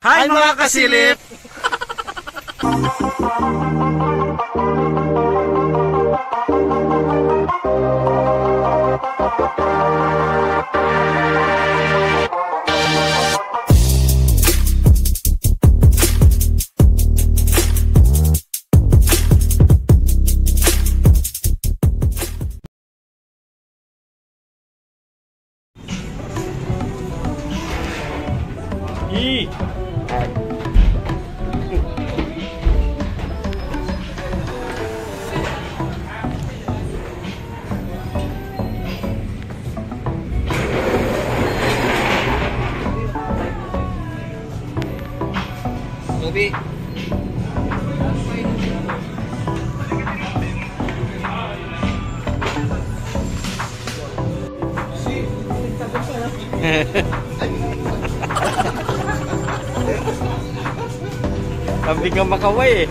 Hi mga kasilip! Tobi. Kambing ang makaway eh.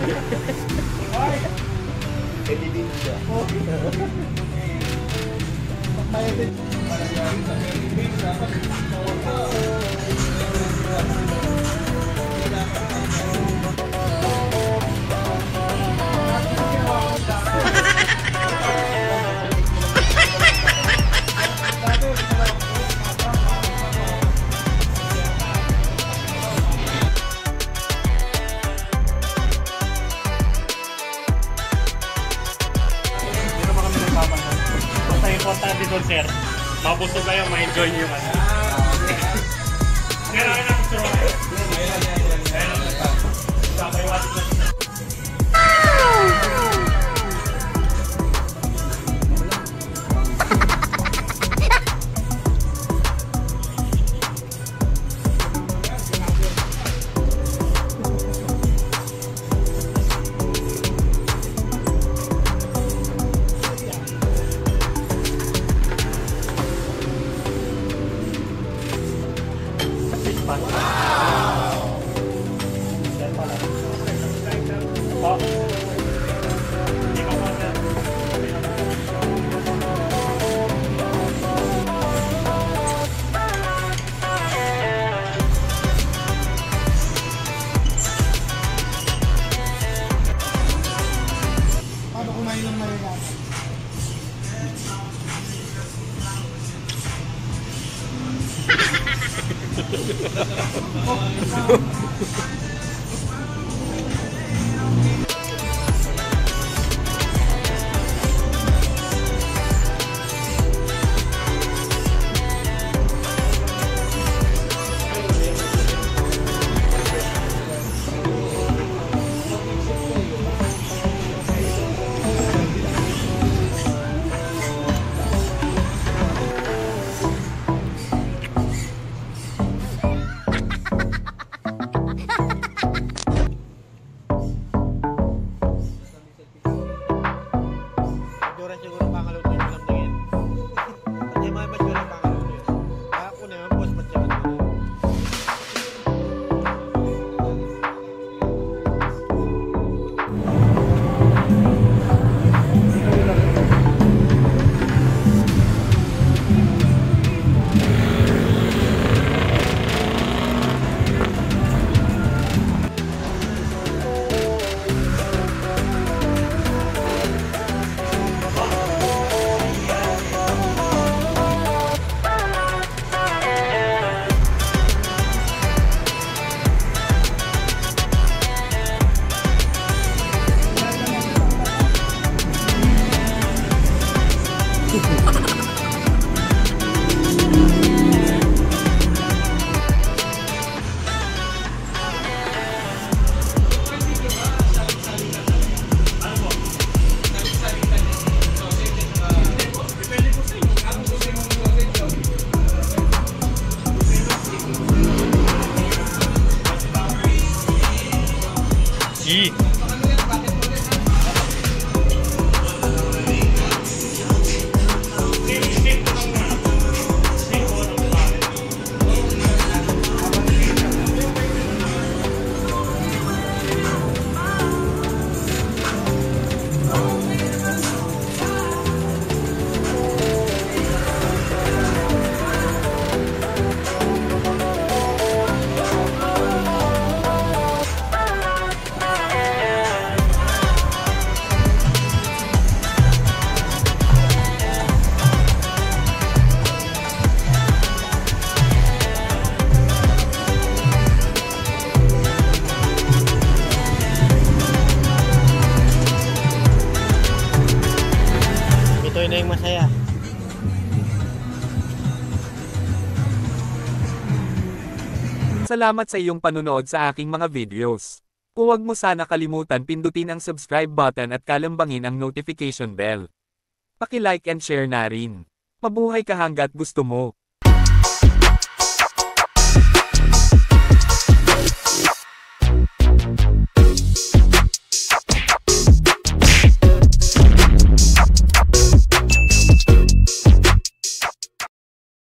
Basta importante doon, sir. Mabusog kayo, ma-enjoy nyo yung ano. Sir, ayun ang gusto rin. Ayun ang gusto. Sabay watik lang. Salamat sa iyong panunood sa aking mga videos. Huwag mo sana kalimutan pindutin ang subscribe button at kalambangin ang notification bell. Paki-like and share na rin. Mabuhay ka hanggat gusto mo.